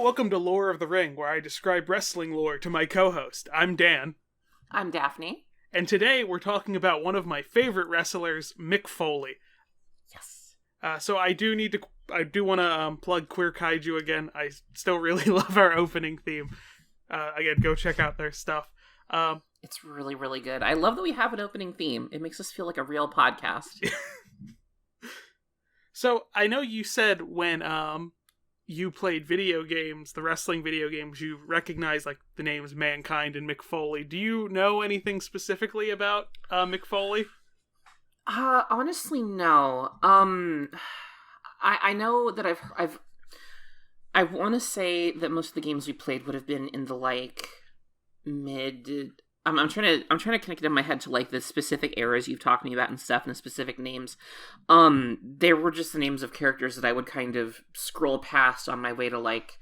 welcome to Lore of the Ring, where I describe wrestling lore to my co-host. I'm Dan. I'm Daphne. And today we're talking about one of my favorite wrestlers, Mick Foley. Yes. So I do want to plug Queer Kaiju again. I still really love our opening theme. Again, go check out their stuff. It's really, really good. I love that we have an opening theme. It makes us feel like a real podcast. So I know you said when you played video games, the wrestling video games, you recognize like the names Mankind and Mick Foley. Do you know anything specifically about Mick Foley? Honestly, no. I know that I want to say that most of the games we played would have been in the like mid. I'm trying to connect it in my head to like the specific eras you've talked to me about and stuff and the specific names. There were just the names of characters that I would kind of scroll past on my way to like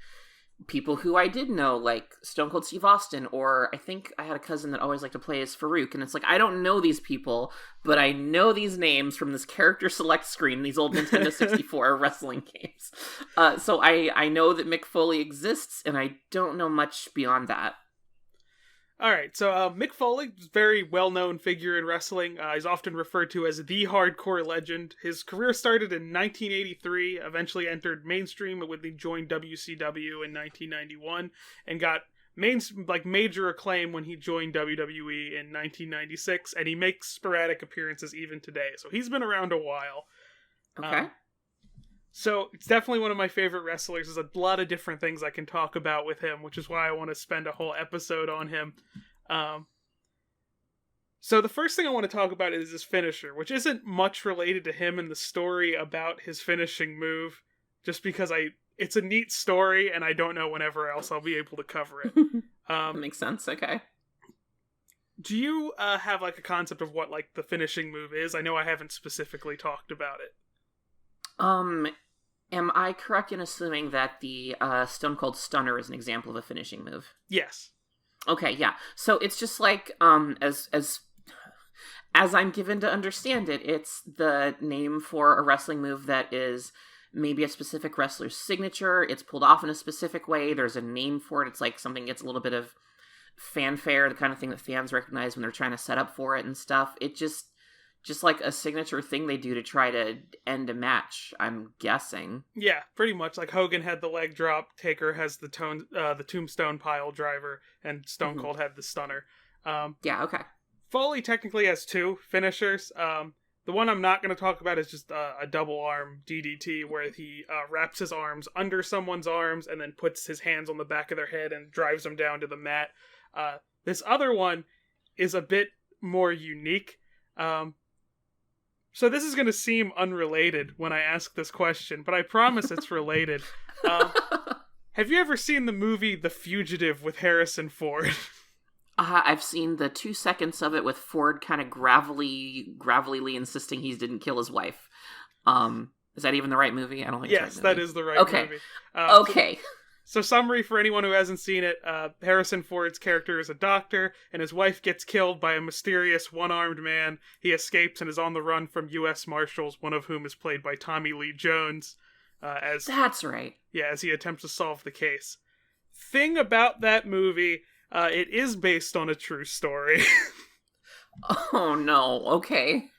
people who I did know, like Stone Cold Steve Austin, or I think I had a cousin that always liked to play as Farouk, and it's like, I don't know these people, but I know these names from this character select screen, these old Nintendo 64 wrestling games. So I know that Mick Foley exists, and I don't know much beyond that. Alright, so Mick Foley is a very well-known figure in wrestling. He's often referred to as the hardcore legend. His career started in 1983, eventually entered mainstream when he joined WCW in 1991, and got major acclaim when he joined WWE in 1996, and he makes sporadic appearances even today. So he's been around a while. Okay. So it's definitely one of my favorite wrestlers. There's a lot of different things I can talk about with him, which is why I want to spend a whole episode on him. So the first thing I want to talk about is his finisher, which isn't much related to him and the story about his finishing move, just because it's a neat story and I don't know whenever else I'll be able to cover it. That makes sense, okay. Do you have like a concept of what like the finishing move is? I know I haven't specifically talked about it. Am I correct in assuming that the Stone Cold Stunner is an example of a finishing move? Yes. Okay, yeah. So it's just like, as I'm given to understand it, it's the name for a wrestling move that is maybe a specific wrestler's signature. It's pulled off in a specific way. There's a name for it. It's like something gets a little bit of fanfare, the kind of thing that fans recognize when they're trying to set up for it and stuff. It just like a signature thing they do to try to end a match, I'm guessing. Yeah, pretty much. Like Hogan had the leg drop, Taker has the tombstone pile driver, and Stone Cold had the stunner. Yeah, okay. Foley technically has two finishers. The one I'm not going to talk about is just a double arm DDT, where he wraps his arms under someone's arms and then puts his hands on the back of their head and drives them down to the mat. This other one is a bit more unique. So this is going to seem unrelated when I ask this question, but I promise it's related. Have you ever seen the movie The Fugitive with Harrison Ford? I've seen the 2 seconds of it with Ford kind of gravelly insisting he didn't kill his wife. Is that even the right movie? I don't think yes, it's the right movie. That is the right movie. Okay. So summary for anyone who hasn't seen it, Harrison Ford's character is a doctor, and his wife gets killed by a mysterious one-armed man. He escapes and is on the run from U.S. Marshals, one of whom is played by Tommy Lee Jones. That's right. Yeah, as he attempts to solve the case. Thing about that movie, it is based on a true story. Oh no, okay.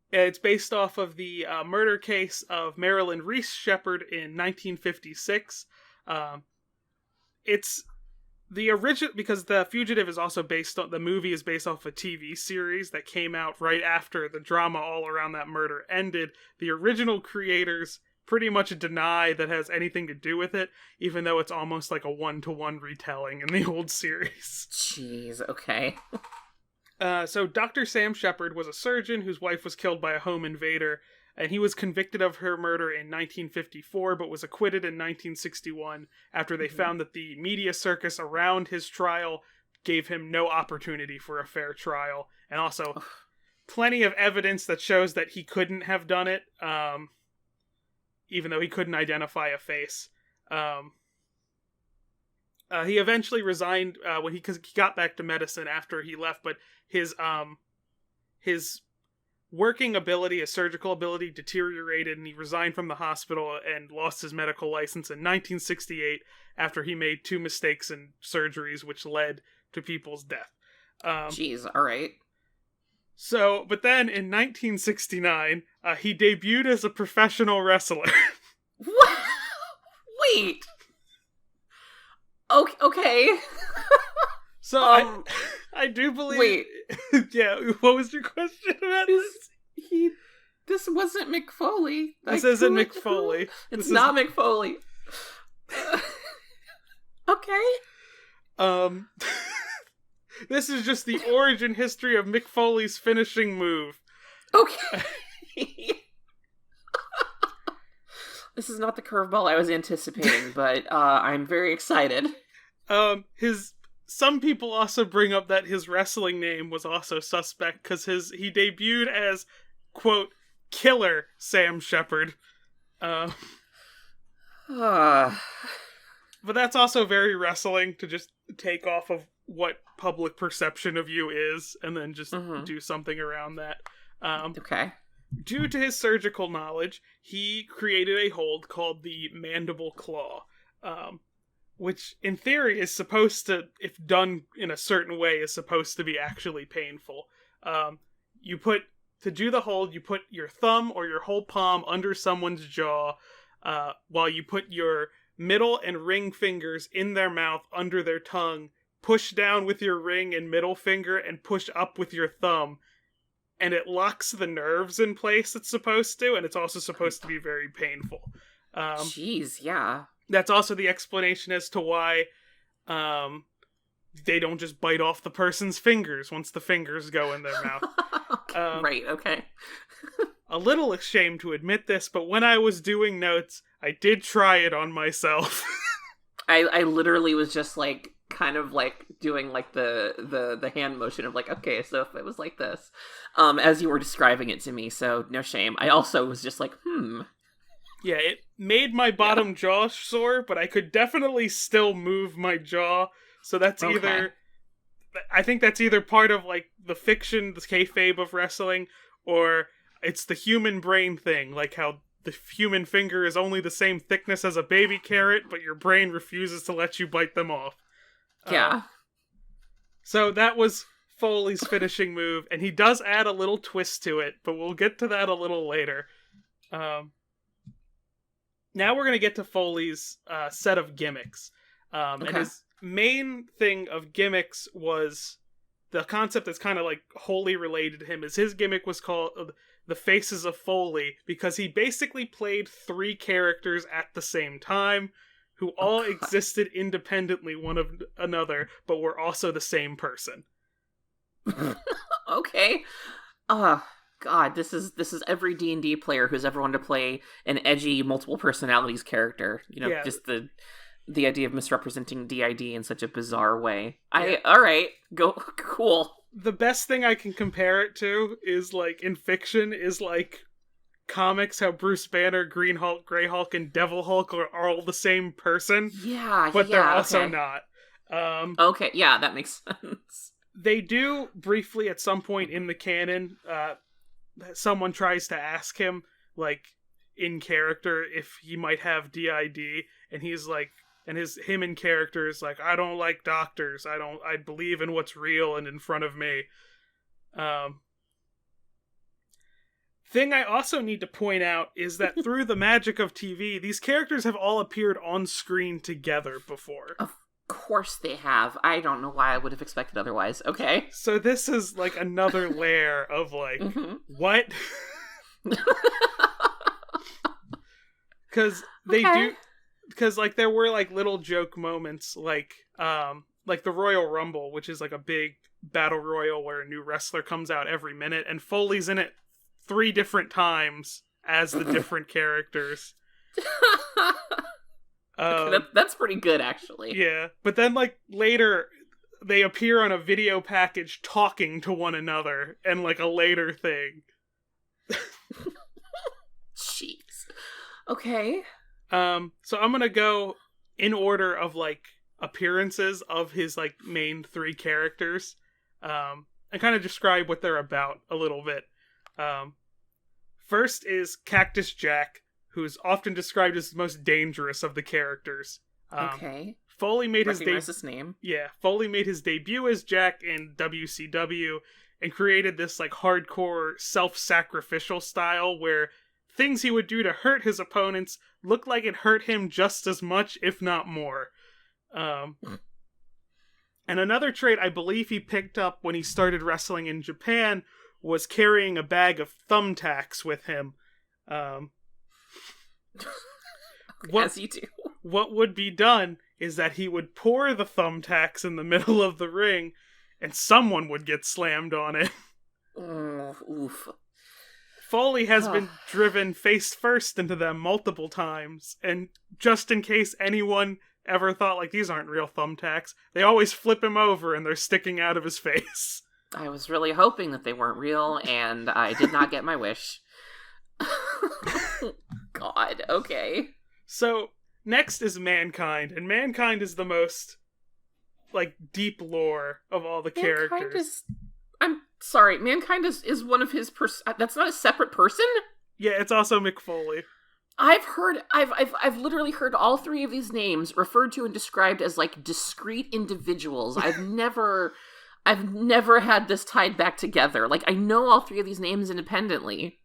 It's based off of the murder case of Marilyn Reese Shepherd in 1956. It's the original, because The Fugitive is also the movie is based off a TV series that came out right after the drama all around that murder ended. The original creators pretty much deny that has anything to do with it, even though it's almost like a one-to-one retelling in the old series. Jeez, okay. So Dr. Sam Shepard was a surgeon whose wife was killed by a home invader, and he was convicted of her murder in 1954, but was acquitted in 1961 after they found that the media circus around his trial gave him no opportunity for a fair trial, and also plenty of evidence that shows that he couldn't have done it, even though he couldn't identify a face. He eventually resigned because he got back to medicine after he left, but his working ability, his surgical ability deteriorated, and he resigned from the hospital and lost his medical license in 1968 after he made 2 mistakes in surgeries, which led to people's death. Jeez, all right. So, but then in 1969, he debuted as a professional wrestler. What? Wait. Okay. So I do believe. Wait. Yeah. What was your question about this? This wasn't Mick Foley. This isn't Mick Foley. It's not Mick Foley. Okay. This is just the origin history of Mick Foley's finishing move. Okay. This is not the curveball I was anticipating, but I'm very excited. Some people also bring up that his wrestling name was also suspect because he debuted as, quote, Killer Sam Shepard. But that's also very wrestling to just take off of what public perception of you is and then just do something around that. Okay. Due to his surgical knowledge, he created a hold called the Mandible Claw, which in theory is supposed to, if done in a certain way, is supposed to be actually painful. To do the hold, you put your thumb or your whole palm under someone's jaw, while you put your middle and ring fingers in their mouth under their tongue, push down with your ring and middle finger, and push up with your thumb. And it locks the nerves in place it's supposed to, and it's also supposed to be very painful. Jeez, yeah. That's also the explanation as to why they don't just bite off the person's fingers once the fingers go in their mouth. Right, okay. A little ashamed to admit this, but when I was doing notes, I did try it on myself. I literally was just like, kind of like doing like the hand motion of like, okay, so if it was like this, as you were describing it to me, so no shame. I also was just like, Yeah, it made my bottom jaw sore, but I could definitely still move my jaw, so that's either, I think that's either part of like the fiction, the kayfabe of wrestling, or it's the human brain thing, like how the human finger is only the same thickness as a baby carrot, but your brain refuses to let you bite them off. Yeah. So that was Foley's finishing move, and he does add a little twist to it, but we'll get to that a little later. Now we're going to get to Foley's set of gimmicks. And his main thing of gimmicks was the concept that's kind of like wholly related to him, is his gimmick was called the Faces of Foley, because he basically played 3 characters at the same time, who all existed independently one of another, but were also the same person. Okay. God, this is every D&D player who's ever wanted to play an edgy multiple personalities character. You know, just the idea of misrepresenting DID in such a bizarre way. All right, go, cool. The best thing I can compare it to is, like, in fiction, is, like, comics, how Bruce Banner, Green Hulk, Grey Hulk, and Devil Hulk are all the same person. Yeah, but they're also not. Okay, yeah, that makes sense. They do briefly at some point in the canon, someone tries to ask him, like, in character, if he might have DID, and he's like, and him in character is like, I don't like doctors, I believe in what's real and in front of me. Thing I also need to point out is that through the magic of TV, these characters have all appeared on screen together before. Of course they have. I don't know why I would have expected otherwise. Okay. So this is like another layer of like, what? Because they do, because like there were like little joke moments, like the Royal Rumble, which is like a big battle royal where a new wrestler comes out every minute, and Foley's in it 3 different times as the different characters. That's pretty good, actually. Yeah, but then like later they appear on a video package talking to one another, and like a later thing. Jeez. Okay. So I'm gonna go in order of like appearances of his like main 3 characters, and kind of describe what they're about a little bit. Um, First is Cactus Jack, who's often described as the most dangerous of the characters. Okay. Foley made Recognize his name. Yeah, Foley made his debut as Jack in WCW and created this like hardcore self-sacrificial style where things he would do to hurt his opponents looked like it hurt him just as much, if not more. And another trait I believe he picked up when he started wrestling in Japan was carrying a bag of thumbtacks with him. As you do. What would be done is that he would pour the thumbtacks in the middle of the ring, and someone would get slammed on it. Oof. Foley has been driven face first into them multiple times, and just in case anyone ever thought, like, these aren't real thumbtacks, they always flip him over and they're sticking out of his face. I was really hoping that they weren't real, and I did not get my wish. God, okay. So, next is Mankind, and Mankind is the most, like, deep lore of all the characters. I'm sorry, Mankind is one of his that's not a separate person? Yeah, it's also Mick Foley. I've literally heard all three of these names referred to and described as, like, discrete individuals. I've never had this tied back together. Like, I know all three of these names independently.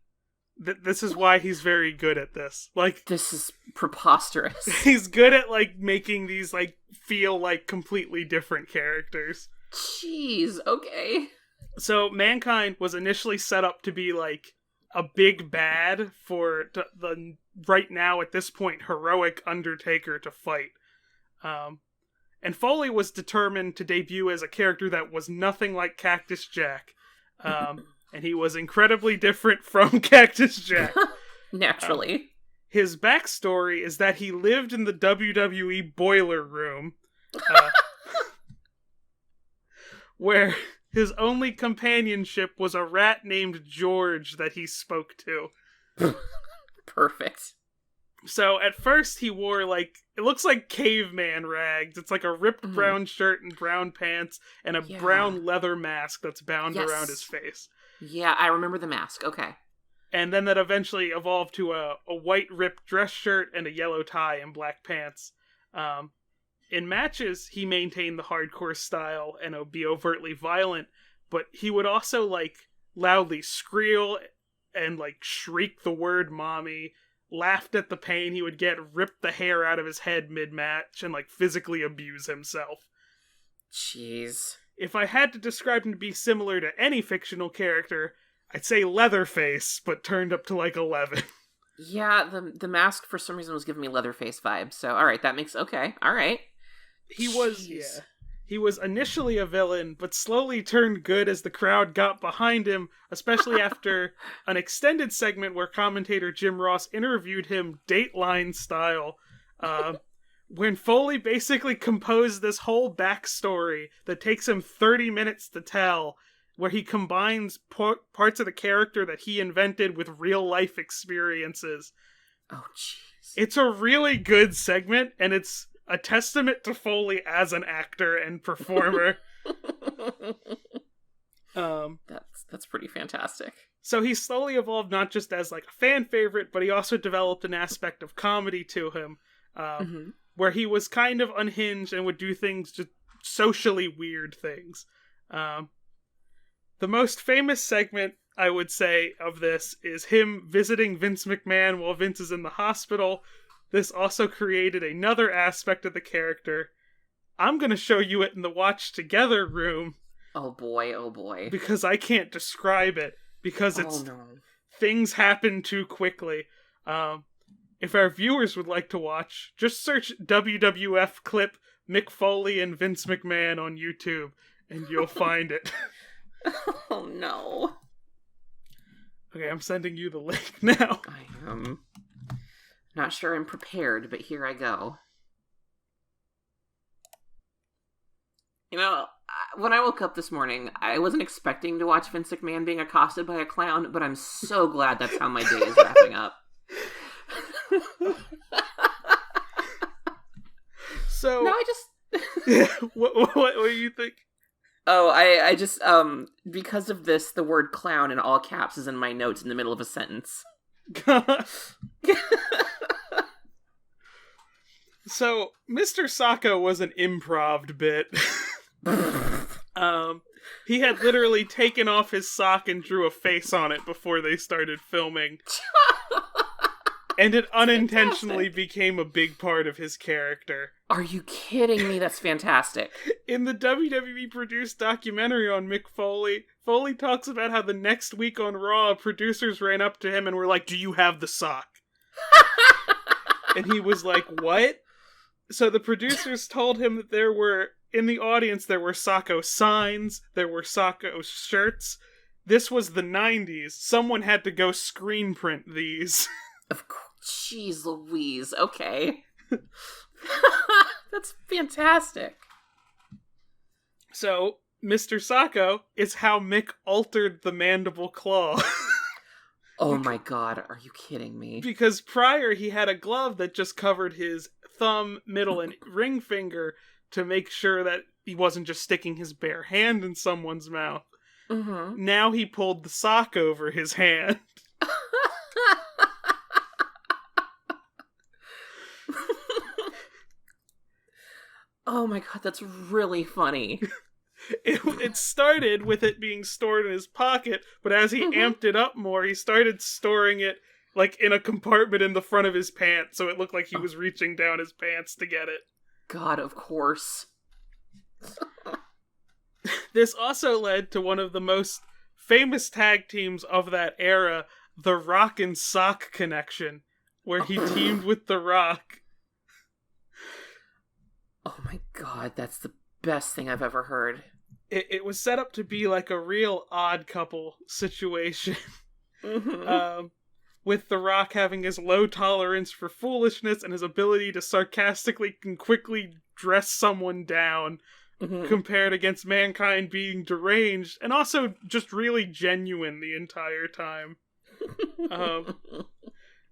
This is why he's very good at this. Like, this is preposterous. He's good at, like, making these, like, feel like completely different characters. Jeez, okay. So, Mankind was initially set up to be, like, a big bad for the right now, at this point, heroic Undertaker to fight. And Foley was determined to debut as a character that was nothing like Cactus Jack. And he was incredibly different from Cactus Jack. Naturally. His backstory is that he lived in the WWE boiler room, where his only companionship was a rat named George that he spoke to. Perfect. So at first he wore, like, it looks like caveman rags. It's like a ripped brown shirt and brown pants and a brown leather mask that's bound around his face. Yeah, I remember the mask. Okay. And then that eventually evolved to a white ripped dress shirt and a yellow tie and black pants. In matches, he maintained the hardcore style and would be overtly violent, but he would also, like, loudly squeal and, like, shriek the word mommy, laughed at the pain he would get, rip the hair out of his head mid-match, and, like, physically abuse himself. Jeez. If I had to describe him to be similar to any fictional character, I'd say Leatherface, but turned up to, like, 11. Yeah, the mask for some reason was giving me Leatherface vibes, so alright, that makes... Okay, alright. He was initially a villain, but slowly turned good as the crowd got behind him, especially after an extended segment where commentator Jim Ross interviewed him Dateline style, when Foley basically composed this whole backstory that takes him 30 minutes to tell, where he combines parts of the character that he invented with real-life experiences. Oh, jeez. It's a really good segment, and it's a testament to Foley as an actor and performer. That's pretty fantastic. So he slowly evolved not just as, like, a fan favorite, but he also developed an aspect of comedy to him, where he was kind of unhinged and would do things, just socially weird things. The most famous segment, I would say, of this is him visiting Vince McMahon while Vince is in the hospital. This also created another aspect of the character. I'm going to show you it in the Watch Together room. Oh boy. Because I can't describe it. Because things happen too quickly. If our viewers would like to watch, just search WWF clip Mick Foley and Vince McMahon on YouTube, and you'll find it. Oh no. Okay, I'm sending you the link now. I am not sure I'm prepared, but here I go. You know, when I woke up this morning, I wasn't expecting to watch Vince McMahon being accosted by a clown, but I'm so glad that's how my day is wrapping up. So... No, I just... Yeah, what do you think? Oh, I just, because of this, the word clown in all caps is in my notes in the middle of a sentence. So, Mr. Sacco was an improv bit. He had literally taken off his sock and drew a face on it before they started filming. And it unintentionally became a big part of his character. Are you kidding me? That's fantastic. In the WWE produced documentary on Mick Foley, Foley talks about how the next week on Raw, producers ran up to him and were like, "Do you have the sock?" And he was like, "What?" So the producers told him that there were, in the audience, there were Sacco signs, there were Sacco shirts. This was the 90s. Someone had to go screen print these. Of course. Jeez Louise. Okay. That's fantastic. So, Mr. Sacco is how Mick altered the mandible claw. Oh my god, are you kidding me? Because prior he had a glove that just covered his thumb, middle, and ring finger to make sure that he wasn't just sticking his bare hand in someone's mouth. Mm-hmm. Now he pulled the sock over his hand. Oh my god, that's really funny. It started with it being stored in his pocket, but as he amped it up more, he started storing it like in a compartment in the front of his pants, so it looked like he was reaching down his pants to get it. God, of course. This also led to one of the most famous tag teams of that era, the Rock and Sock Connection, where he teamed with The Rock. Oh my god, that's the best thing I've ever heard. It was set up to be like a real odd couple situation. With The Rock having his low tolerance for foolishness and his ability to sarcastically and quickly dress someone down, compared against Mankind being deranged and also just really genuine the entire time.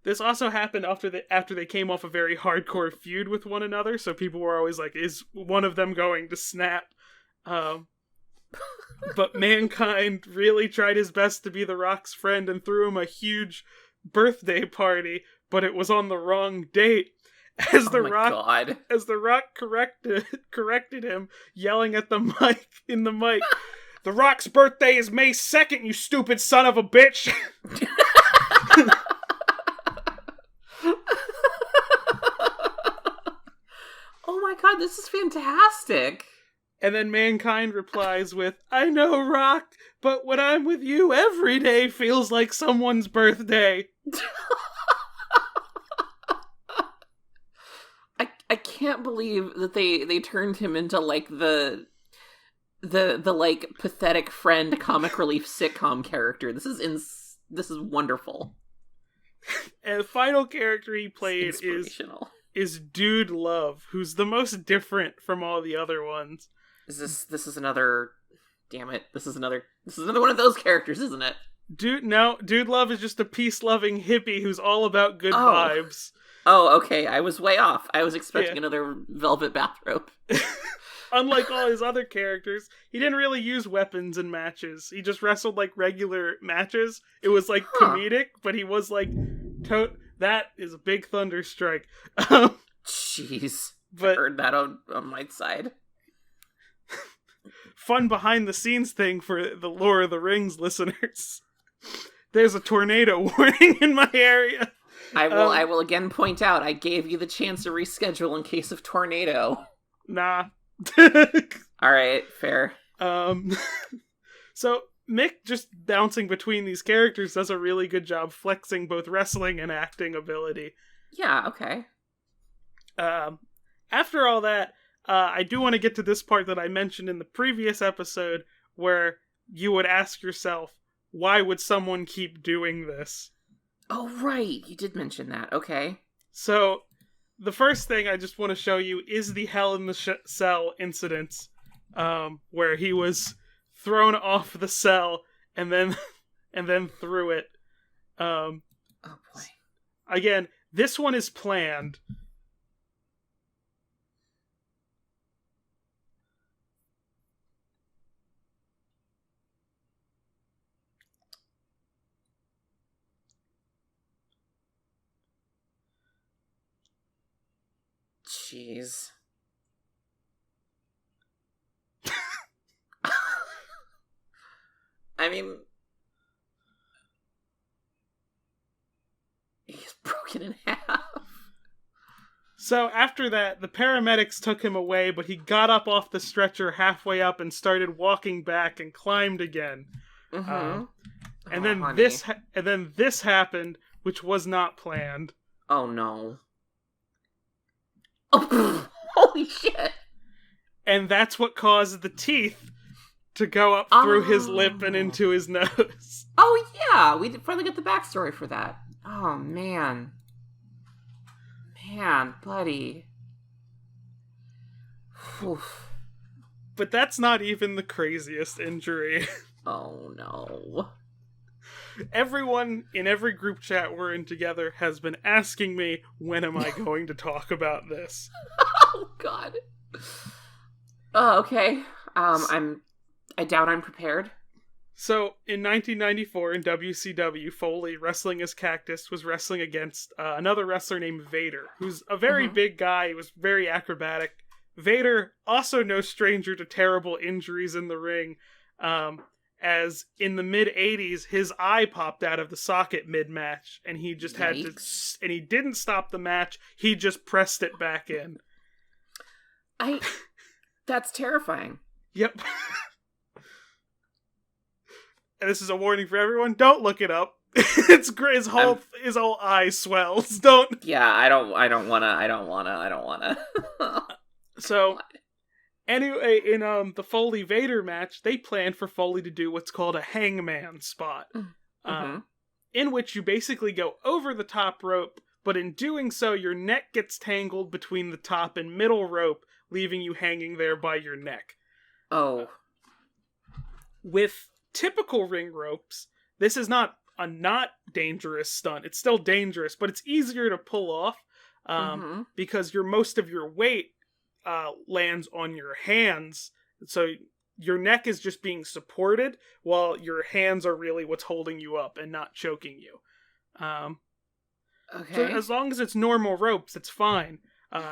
This also happened after they came off a very hardcore feud with one another, so people were always like, is one of them going to snap? But Mankind really tried his best to be The Rock's friend and threw him a huge birthday party, but it was on the wrong date. As The Rock corrected him, yelling at the mic, "The Rock's birthday is May 2nd, you stupid son of a bitch!" Oh my god, this is fantastic. And then Mankind replies with, "I know, Rock, but when I'm with you, every day feels like someone's birthday." I can't believe that they turned him into like the like pathetic friend comic relief sitcom character. This is wonderful. And the final character he played is Dude Love, who's the most different from all the other ones. This is another, damn it, this is another one of those characters, isn't it? Dude Love is just a peace-loving hippie who's all about good vibes. Oh, okay, I was way off. I was expecting another velvet bathrobe. Unlike all his other characters, he didn't really use weapons in matches. He just wrestled like regular matches. It was like comedic, but he was like, that is a big thunder strike. Jeez, but I heard that on my side. Fun behind the scenes thing for the Lord of the Rings listeners. There's a tornado warning in my area. I will again point out, I gave you the chance to reschedule in case of tornado. Nah. Alright, fair. So Mick just bouncing between these characters does a really good job flexing both wrestling and acting ability. Yeah, okay. After all that, I do want to get to this part that I mentioned in the previous episode, where you would ask yourself, why would someone keep doing this? Oh, right. You did mention that. Okay. So, the first thing I just want to show you is the Hell in the Cell incident, where he was thrown off the cell and then threw it. Oh boy. Again, this one is planned. jeez. I mean, he's broken in half. So after that, the paramedics took him away, but he got up off the stretcher halfway up and started walking back and climbed again. Mm-hmm. And then honey. this happened, which was not planned. Oh no. Oh, holy shit. And that's what caused the teeth to go up through his lip and into his nose. Oh yeah, we finally get the backstory for that. Oh man. Man, buddy. Oof. But that's not even the craziest injury. Oh no. Everyone in every group chat we're in together has been asking me, when am I going to talk about this? Oh god. Oh, okay. I doubt I'm prepared. So, in 1994 in WCW, Foley, wrestling as Cactus, was wrestling against another wrestler named Vader, who's a very big guy. He was very acrobatic. Vader, also no stranger to terrible injuries in the ring, as in the mid-'80s, his eye popped out of the socket mid-match, and he just had to... And he didn't stop the match, he just pressed it back in. That's terrifying. Yep. And this is a warning for everyone. Don't look it up. It's great. His whole eye swells. Don't. Yeah, I don't wanna. So, anyway, in the Foley Vader match, they planned for Foley to do what's called a hangman spot, in which you basically go over the top rope, but in doing so, your neck gets tangled between the top and middle rope, leaving you hanging there by your neck. Oh. With typical ring ropes, this is not a not dangerous stunt. It's still dangerous, but it's easier to pull off because most of your weight lands on your hands. So your neck is just being supported while your hands are really what's holding you up and not choking you. Okay. So as long as it's normal ropes, it's fine.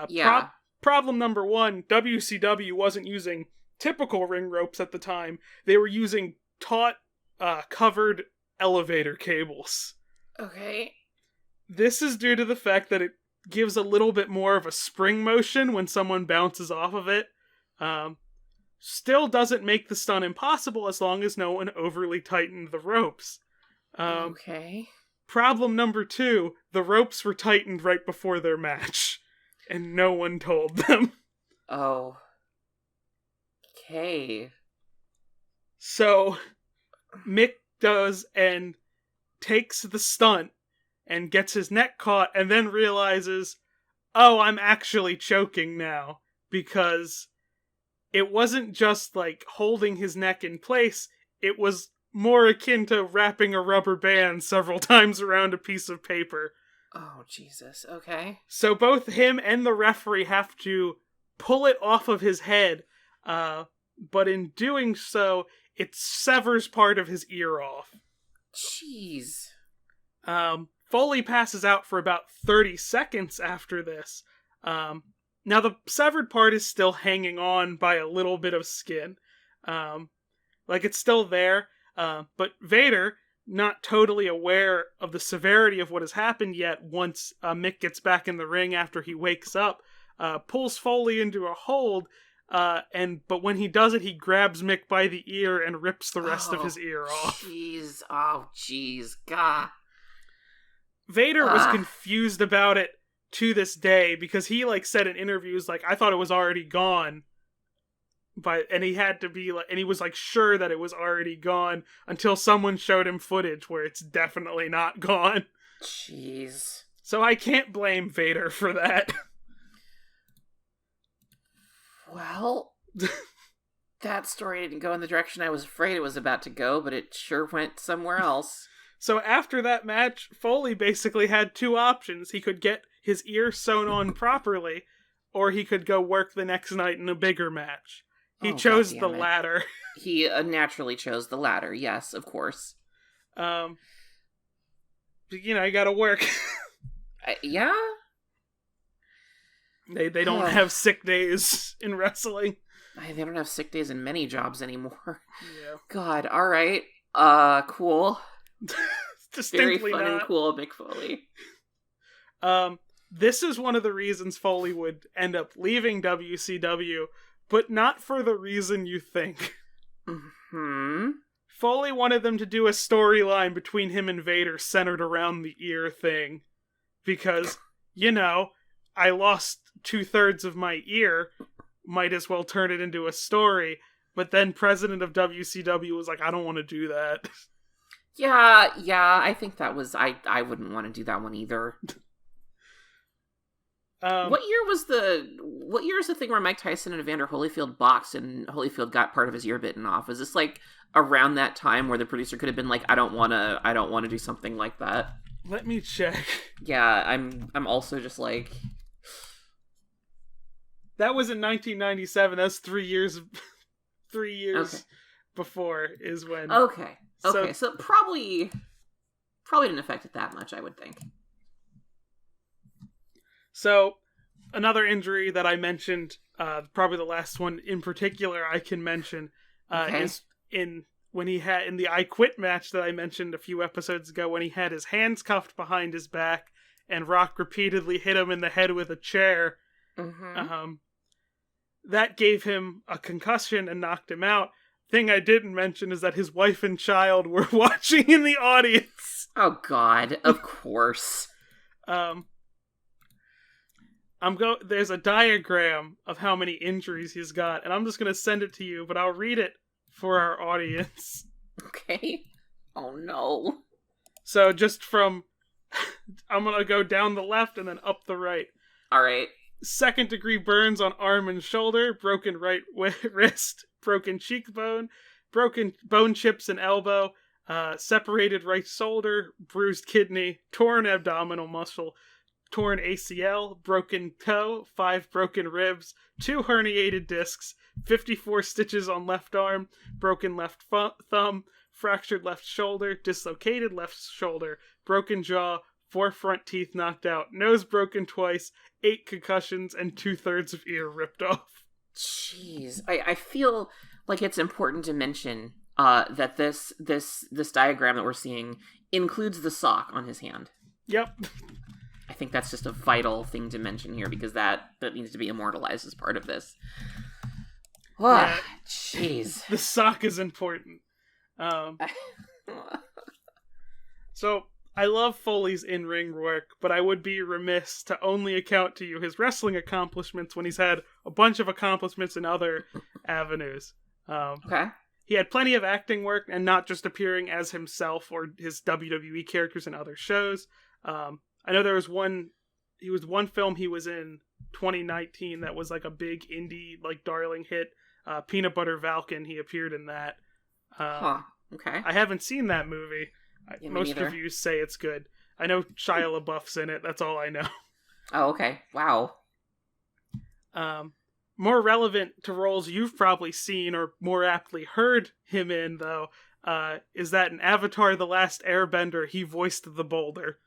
Yeah. Problem number one, WCW wasn't using typical ring ropes at the time. They were using taut, covered elevator cables. Okay. This is due to the fact that it gives a little bit more of a spring motion when someone bounces off of it. Still doesn't make the stunt impossible as long as no one overly tightened the ropes. Okay. Problem number two, the ropes were tightened right before their match, and no one told them. Oh. Okay. So, Mick does and takes the stunt and gets his neck caught and then realizes, oh, I'm actually choking now, because it wasn't just like holding his neck in place, it was more akin to wrapping a rubber band several times around a piece of paper. Oh, Jesus. Okay. So both him and the referee have to pull it off of his head, but in doing so, it severs part of his ear off. Jeez. Foley passes out for about 30 seconds after this. Now the severed part is still hanging on by a little bit of skin. Like it's still there, but Vader, not totally aware of the severity of what has happened yet, once Mick gets back in the ring after he wakes up, pulls Foley into a hold, but when he does it, he grabs Mick by the ear and rips the rest of his ear off. Jeez. Oh, jeez. God. Vader was confused about it to this day, because he said in interviews, I thought it was already gone. And he had to be and he was sure that it was already gone until someone showed him footage where it's definitely not gone. Jeez. So I can't blame Vader for that. Well, that story didn't go in the direction I was afraid it was about to go, but it sure went somewhere else. So after that match, Foley basically had two options. He could get his ear sewn on properly, or he could go work the next night in a bigger match. He chose the latter. He naturally chose the latter, yes, of course. But, you gotta work. Yeah? They don't have sick days in wrestling. They don't have sick days in many jobs anymore. Yeah. God, alright. Cool. Distinctly Very fun not. and cool, Mick Foley. This is one of the reasons Foley would end up leaving WCW, but not for the reason you think. Mm-hmm. Foley wanted them to do a storyline between him and Vader centered around the ear thing. Because, I lost 2/3 of my ear, might as well turn it into a story. But then president of WCW was like, I don't want to do that. Yeah, I think that was... I wouldn't want to do that one either. What year is the thing where Mike Tyson and Evander Holyfield boxed and Holyfield got part of his ear bitten off? Is this like around that time where the producer could have been like, I don't want to do something like that? Let me check. Yeah, I'm also just like... That was in 1997. That's 3 years. 3 years okay. Before is when. Okay. So probably didn't affect it that much, I would think. So another injury that I mentioned, probably the last one in particular I can mention, is when he had in the I Quit match that I mentioned a few episodes ago, when he had his hands cuffed behind his back and Rock repeatedly hit him in the head with a chair. Mm-hmm. That gave him a concussion and knocked him out. Thing I didn't mention is that his wife and child were watching in the audience. Oh God, of course. There's a diagram of how many injuries he's got, and I'm just gonna send it to you, but I'll read it for our audience. Okay. Oh no. So just from, I'm gonna go down the left and then up the right. All right. 2nd-degree burns on arm and shoulder, broken right wrist, broken cheekbone, broken bone chips and elbow, separated right shoulder, bruised kidney, torn abdominal muscle, torn ACL, broken toe, 5 broken ribs, 2 herniated discs, 54 stitches on left arm, broken left thumb, fractured left shoulder, dislocated left shoulder, broken jaw, 4 front teeth knocked out, nose broken twice, 8 concussions, and 2/3 of ear ripped off. Jeez, I feel like it's important to mention that this diagram that we're seeing includes the sock on his hand. Yep. I think that's just a vital thing to mention here because that needs to be immortalized as part of this. Yeah. Jeez. The sock is important. So, I love Foley's in-ring work, but I would be remiss to only account to you his wrestling accomplishments when he's had a bunch of accomplishments in other avenues. Okay. He had plenty of acting work, and not just appearing as himself or his WWE characters in other shows. I know there was one film he was in 2019 that was like a big indie, like darling hit, Peanut Butter Falcon. He appeared in that. Okay. I haven't seen that movie. Yeah, most reviews say it's good. I know Shia LaBeouf's in it. That's all I know. Oh, okay. Wow. More relevant to roles you've probably seen or more aptly heard him in, though, is that in Avatar: The Last Airbender, he voiced the boulder.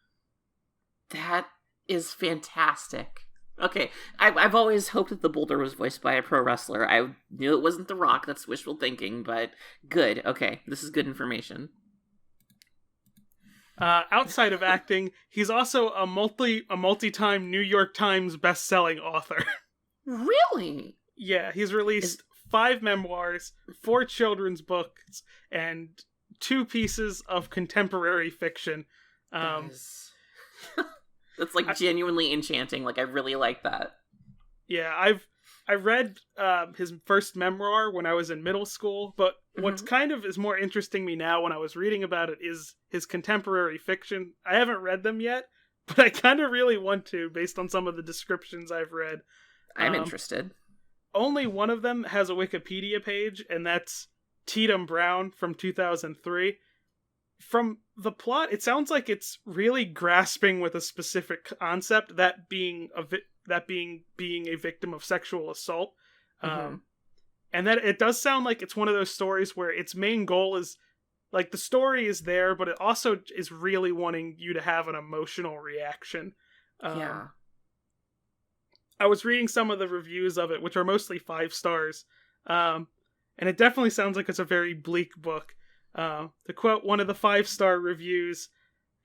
That is fantastic. Okay, I've always hoped that the boulder was voiced by a pro wrestler. I knew it wasn't The Rock. That's wishful thinking, but good. Okay, this is good information. Outside of acting, he's also a multi-time New York Times best-selling author. Really? Yeah, he's released 5 memoirs, 4 children's books, and 2 pieces of contemporary fiction. That's like genuinely enchanting. Like, I really like that. Yeah, I read his first memoir when I was in middle school, but what's kind of is more interesting me now when I was reading about it is his contemporary fiction. I haven't read them yet, but I kind of really want to based on some of the descriptions I've read. I'm interested. Only one of them has a Wikipedia page, and that's Tatum Brown from 2003. From the plot, it sounds like it's really grasping with a specific concept, that being being a victim of sexual assault. And that it does sound like it's one of those stories where its main goal is, like, the story is there, but it also is really wanting you to have an emotional reaction. Yeah. I was reading some of the reviews of it, which are mostly 5 stars, and it definitely sounds like it's a very bleak book. To quote one of the 5-star reviews,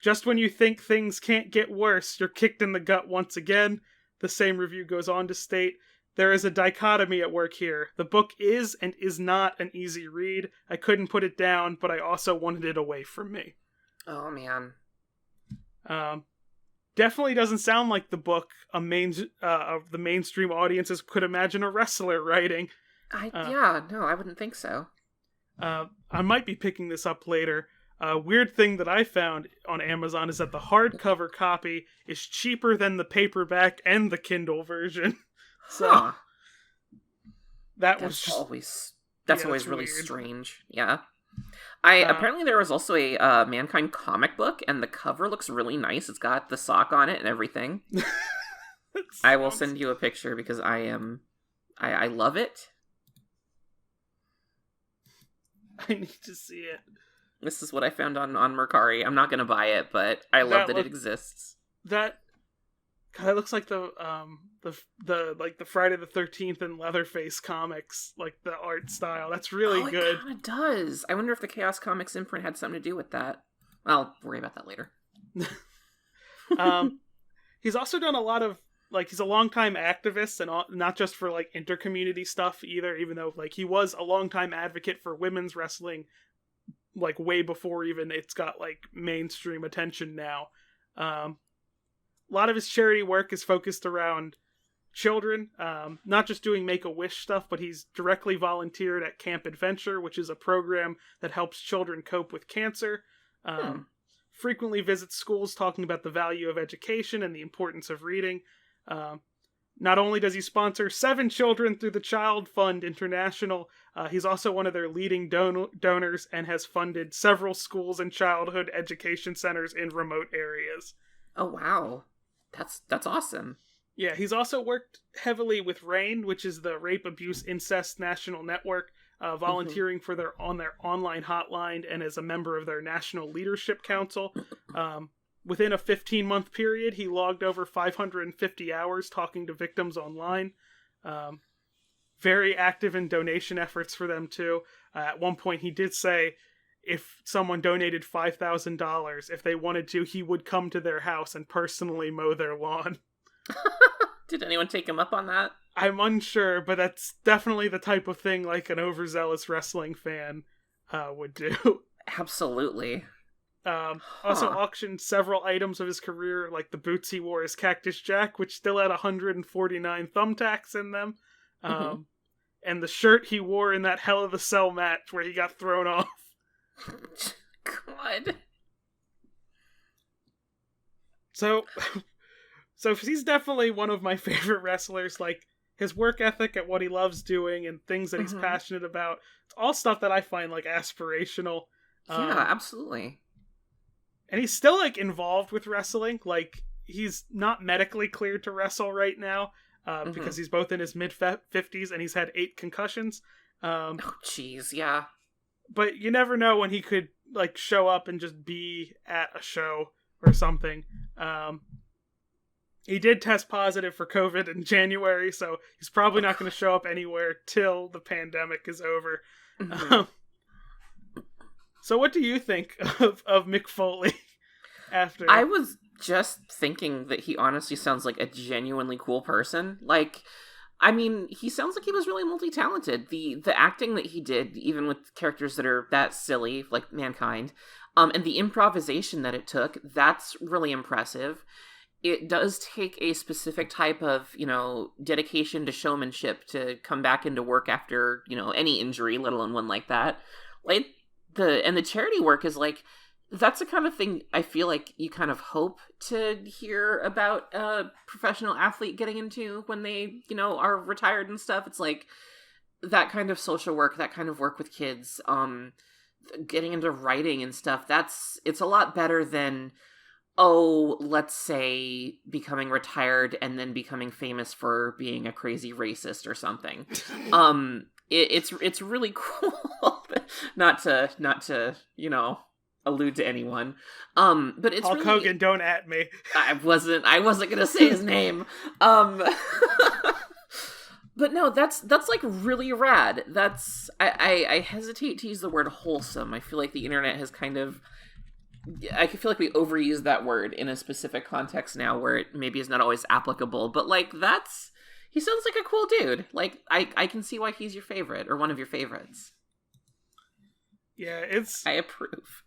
"Just when you think things can't get worse, you're kicked in the gut once again." The same review goes on to state, "There is a dichotomy at work here. The book is and is not an easy read. I couldn't put it down, but I also wanted it away from me." Oh, man. Definitely doesn't sound like the book of the mainstream audiences could imagine a wrestler writing. I wouldn't think so. I might be picking this up later. A weird thing that I found on Amazon is that the hardcover copy is cheaper than the paperback and the Kindle version. So that's always really weird. Strange. Yeah. Apparently there was also a Mankind comic book, and the cover looks really nice. It's got the sock on it and everything. I will send you a picture because I love it. I need to see it. This is what I found on Mercari. I'm not gonna buy it, but I love that it exists. That looks like the Friday the 13th and Leatherface comics, like the art style. That's really good. It kind of does. I wonder if the Chaos Comics imprint had something to do with that. I'll worry about that later. He's also done a lot of, he's a longtime activist, and not just for intercommunity stuff either, even though he was a longtime advocate for women's wrestling way before even it's got mainstream attention now. A lot of his charity work is focused around children, not just doing Make-A-Wish stuff, but he's directly volunteered at Camp Adventure, which is a program that helps children cope with cancer. Frequently visits schools talking about the value of education and the importance of reading. Not only does he sponsor 7 children through the Child Fund International, he's also one of their leading donors and has funded several schools and childhood education centers in remote areas. Oh, wow. That's awesome. Yeah, he's also worked heavily with RAINN, which is the Rape, Abuse, Incest National Network, volunteering for their online hotline and as a member of their National Leadership Council. Within a 15-month period, he logged over 550 hours talking to victims online. Very active in donation efforts for them, too. At one point, he did say if someone donated $5,000, if they wanted to, he would come to their house and personally mow their lawn. Did anyone take him up on that? I'm unsure, but that's definitely the type of thing an overzealous wrestling fan would do. Absolutely. Also auctioned several items of his career, like the boots he wore as Cactus Jack, which still had 149 thumbtacks in them, and the shirt he wore in that Hell of a Cell match where he got thrown off. God. So he's definitely one of my favorite wrestlers. His work ethic at what he loves doing and things that he's passionate about. It's all stuff that I find aspirational. Yeah, absolutely. And he's still involved with wrestling. He's not medically cleared to wrestle right now because he's both in his mid-50s and he's had 8 concussions. Oh, jeez, yeah. But you never know when he could show up and just be at a show or something. He did test positive for COVID in January, so he's probably not going to show up anywhere till the pandemic is over. So what do you think of Mick Foley after? I was just thinking that he honestly sounds like a genuinely cool person. He sounds like he was really multi-talented. The acting that he did, even with characters that are that silly, like Mankind, and the improvisation that it took, that's really impressive. It does take a specific type of, dedication to showmanship to come back into work after, any injury, let alone one like that. The charity work is that's the kind of thing I feel like you kind of hope to hear about a professional athlete getting into when they, are retired and stuff. It's that kind of social work, that kind of work with kids, getting into writing and stuff. It's a lot better than, let's say becoming retired and then becoming famous for being a crazy racist or something. It's really cool. not to allude to anyone. But it's Hulk Hogan, don't at me. I wasn't gonna say his name. But no, that's like really rad. I hesitate to use the word wholesome. I feel like the internet has I feel like we overuse that word in a specific context now where it maybe is not always applicable. But like he sounds like a cool dude. Like I can see why he's your favorite or one of your favorites. Yeah, I approve.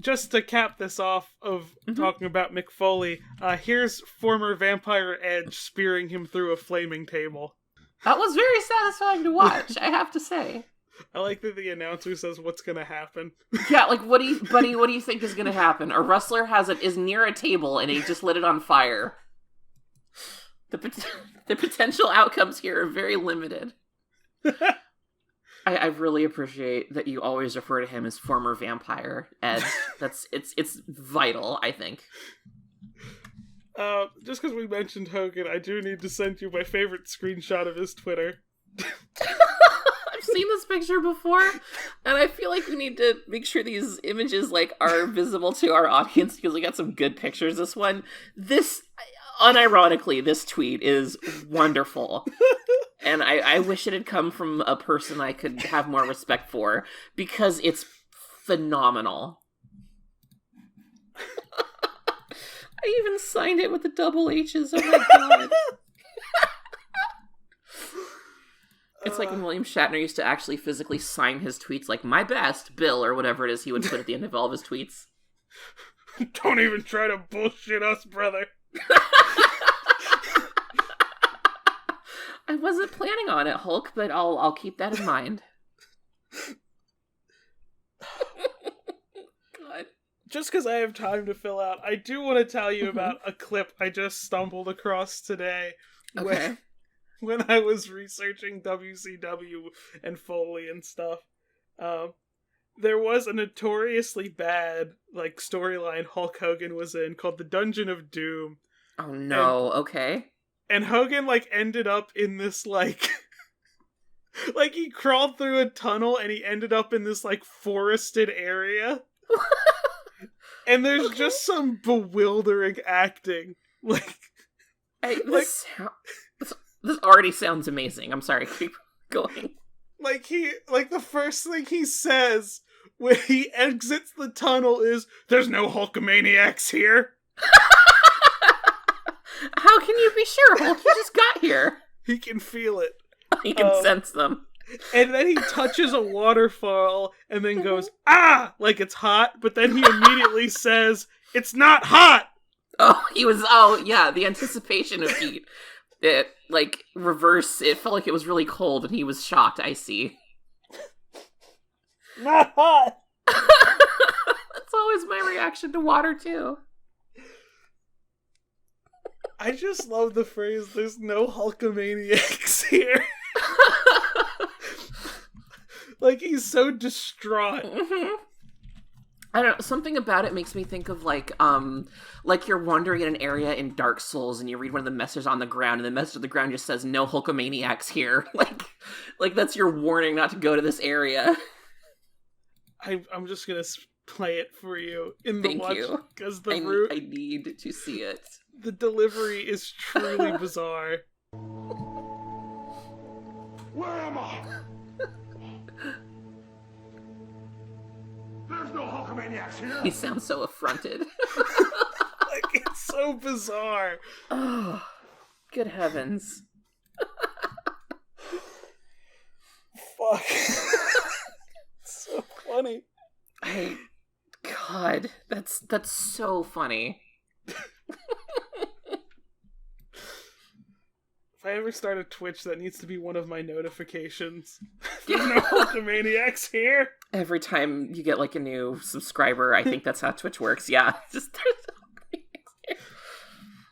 Just to cap this off of talking about Mick Foley, here's former Vampire Edge spearing him through a flaming table. That was very satisfying to watch, I have to say. I like that the announcer says what's gonna happen. Yeah, like, what do you think is gonna happen? A wrestler is near a table and he just lit it on fire. The potential outcomes here are very limited. I really appreciate that you always refer to him as former Vampire Ed. It's vital, I think. Just because we mentioned Hogan, I do need to send you my favorite screenshot of his Twitter. I've seen this picture before, and I feel like we need to make sure these images like are visible to our audience because we got some good pictures. This one, unironically, this tweet is wonderful. And I wish it had come from a person I could have more respect for, because it's phenomenal. I even signed it with the double H's. Oh my god. It's like when William Shatner used to actually physically sign his tweets, like, my best, Bill, or whatever it is he would put at the end of all of his tweets. Don't even try to bullshit us, brother. I wasn't planning on it, Hulk, but I'll keep that in mind. God. Just because I have time to fill out, I do want to tell you about a clip I just stumbled across today. Okay. When I was researching WCW and Foley and stuff. There was a notoriously bad storyline Hulk Hogan was in called The Dungeon of Doom. Oh no, okay. And Hogan, ended up in this, he crawled through a tunnel and he ended up in this, forested area. And there's just some bewildering acting. This already sounds amazing. I'm sorry, keep going. The first thing he says when he exits the tunnel is, "There's no Hulkamaniacs here." How can you be sure, Hulk? You just got here. He can feel it. He can sense them. And then he touches a waterfall and then goes, "Ah!" like it's hot, but then he immediately says, "It's not hot!" The anticipation of heat. It, reverse, it felt like it was really cold and he was shocked, I see. Not hot! That's always my reaction to water, too. I just love the phrase, "There's no Hulkamaniacs here." He's so distraught. Mm-hmm. I don't know, something about it makes me think of you're wandering in an area in Dark Souls and you read one of the messages on the ground and the message on the ground just says, "No Hulkamaniacs here." Like that's your warning not to go to this area. I'm just gonna play it for you in the Thank watch, you. because I need to see it. The delivery is truly bizarre. Where am I? There's no Hulkamaniacs here. He sounds so affronted. It's so bizarre. Oh, good heavens. Fuck. So funny. God, that's so funny. If I ever start a Twitch, that needs to be one of my notifications. There's no Hulkamaniacs here. Every time you get a new subscriber, I think that's how Twitch works. Yeah, just there's no Hulkamaniacs here.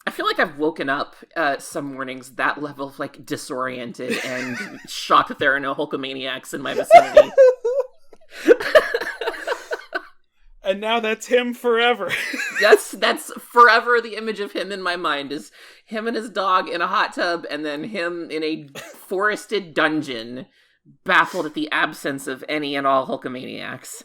I feel like I've woken up some mornings that level of disoriented and shocked that there are no Hulkamaniacs in my vicinity. And now that's him forever. That's forever the image of him in my mind, is him and his dog in a hot tub and then him in a forested dungeon baffled at the absence of any and all Hulkamaniacs.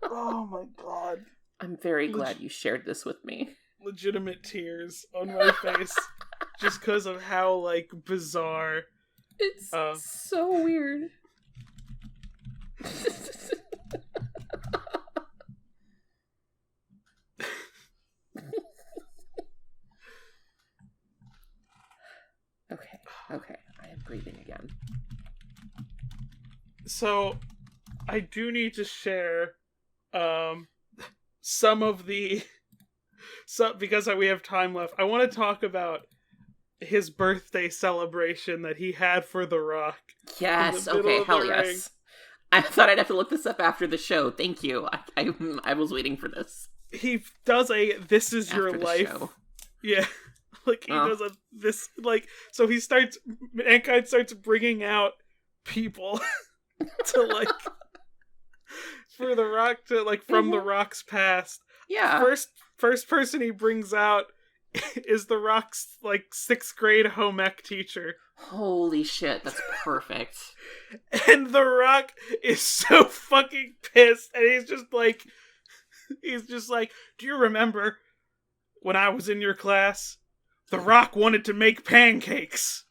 Oh my god. I'm very glad you shared this with me. Legitimate tears on my face. Just because of how, like, bizarre. It's so weird. Okay, I am breathing again. So, I do need to share some of the... because we have time left, I want to talk about his birthday celebration that he had for The Rock. Yes, okay, hell yes. I thought I'd have to look this up after the show. Thank you. I was waiting for this. He does a "This Is Your Life." Show. Yeah. Like, he does so he starts, Mankind starts bringing out people to, like, for The Rock to, like, from The Rock's past. Yeah. First person he brings out is The Rock's, like, 6th grade home ec teacher. Holy shit, that's perfect. And The Rock is so fucking pissed, and he's just like, do you remember when I was in your class? The Rock wanted to make pancakes.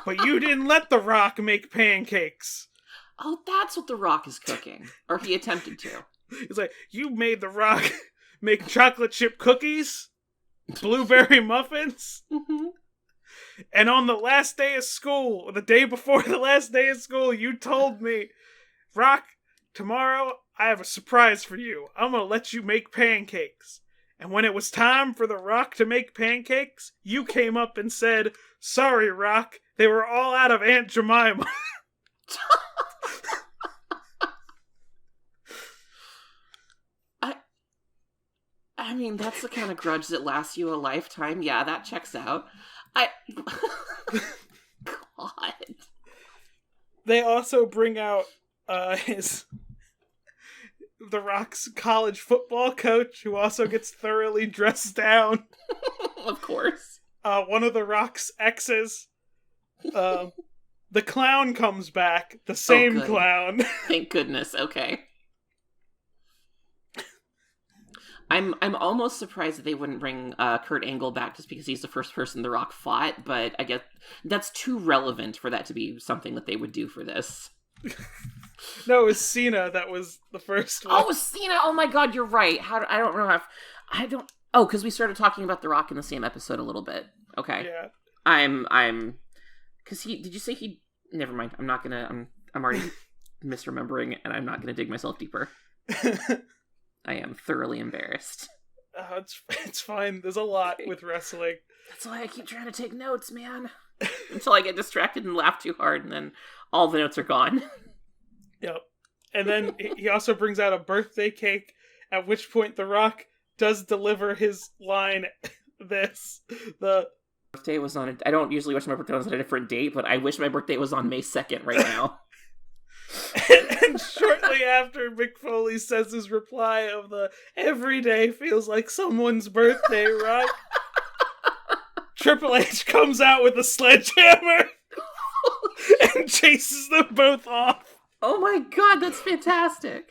But you didn't let The Rock make pancakes. Oh, that's what The Rock is cooking. Or he attempted to. He's like, you made The Rock make chocolate chip cookies, blueberry muffins, and on the last day of school, or the day before the last day of school, you told me, Rock, tomorrow I have a surprise for you. I'm gonna let you make pancakes. And when it was time for The Rock to make pancakes, you came up and said, sorry, Rock, they were all out of Aunt Jemima. I mean, that's the kind of grudge that lasts you a lifetime. Yeah, that checks out. God. They also bring out The Rock's college football coach, who also gets thoroughly dressed down. Of course. One of The Rock's exes. The clown comes back. The same clown. Thank goodness. Okay. I'm almost surprised that they wouldn't bring Kurt Angle back just because he's the first person The Rock fought, but I guess that's too relevant for that to be something that they would do for this. No, it was Cena that was the first one. Oh, Cena! Oh my god, you're right. Because we started talking about The Rock in the same episode a little bit. Okay. Yeah. Because did you say he... Never mind. I'm already misremembering, and I'm not gonna dig myself deeper. I am thoroughly embarrassed. It's fine. There's a lot with wrestling. That's why I keep trying to take notes, man. Until I get distracted and laugh too hard, and then all the notes are gone. Yep. And then he also brings out a birthday cake, at which point The Rock does deliver his line, the birthday was on I don't usually wish my birthday was on a different date, but I wish my birthday was on May 2nd right now. And shortly after, Mick Foley says his reply of the every day feels like someone's birthday, right? Triple H comes out with a sledgehammer and chases them both off. Oh my god, that's fantastic.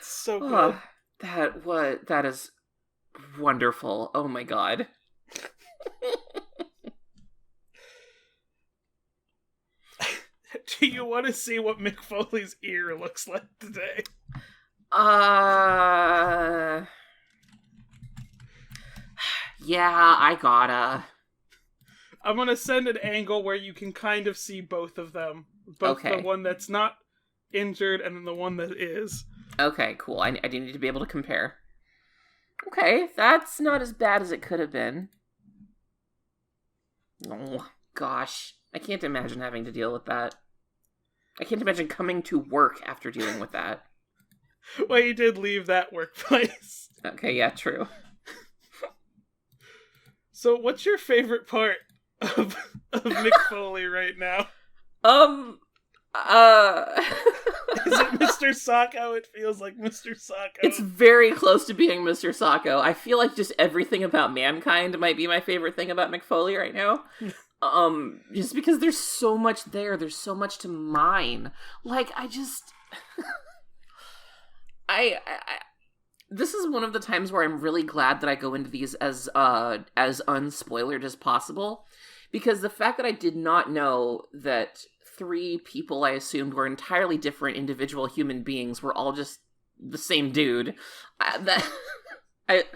So good. That is wonderful. Oh my god. Do you want to see what Mick Foley's ear looks like today? Yeah, I gotta. I'm gonna send an angle where you can kind of see both of them. Both the one that's not injured and then the one that is. Okay, cool. I do need to be able to compare. Okay, that's not as bad as it could have been. Oh, gosh. I can't imagine having to deal with that. I can't imagine coming to work after dealing with that. Well, you did leave that workplace. Okay, yeah, true. So, what's your favorite part of Mick Foley right now? Is it Mr. Sacco? It feels like Mr. Sacco. It's very close to being Mr. Sacco. I feel like just everything about Mankind might be my favorite thing about Mick Foley right now. Just because there's so much there. There's so much to mine. Like, I just... I this is one of the times where I'm really glad that I go into these as unspoilered as possible. Because the fact that I did not know that 3 people I assumed were entirely different individual human beings were all just the same dude. I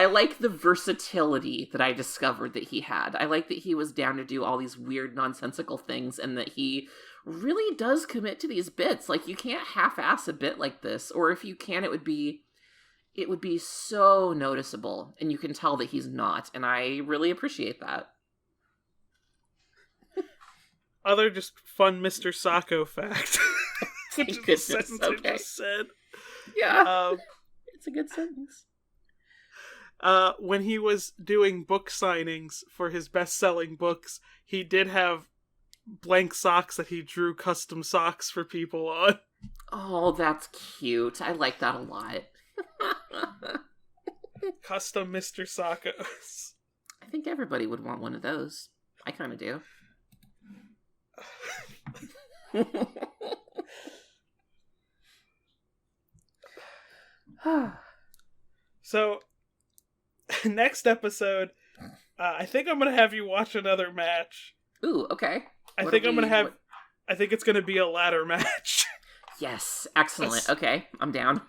like the versatility that I discovered that he had. I like that he was down to do all these weird, nonsensical things, and that he really does commit to these bits. Like, you can't half-ass a bit like this, or if you can, it would be so noticeable, and you can tell that he's not, and I really appreciate that. Other just fun Mr. Sacco fact. Which is the sentence I just said. Yeah, it's a good sentence. When he was doing book signings for his best-selling books, he did have blank socks that he drew custom socks for people on. Oh, that's cute. I like that a lot. Custom Mr. Saccos. I think everybody would want one of those. I kind of do. So, next episode, I think I'm going to have you watch another match. Ooh, okay. I think it's going to be a ladder match. Yes, excellent. Okay, I'm down.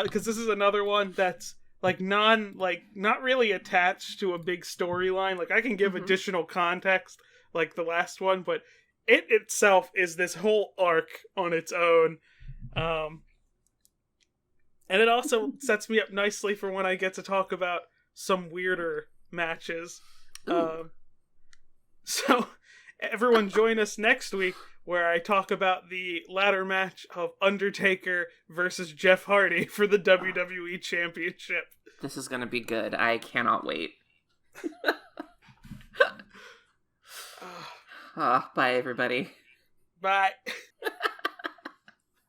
Because this is another one that's not really attached to a big storyline. Like, I can give additional context, like the last one, but it itself is this whole arc on its own. And it also sets me up nicely for when I get to talk about some weirder matches. So, everyone join us next week where I talk about the ladder match of Undertaker versus Jeff Hardy for the WWE Championship. This is going to be good. I cannot wait. Bye, everybody. Bye.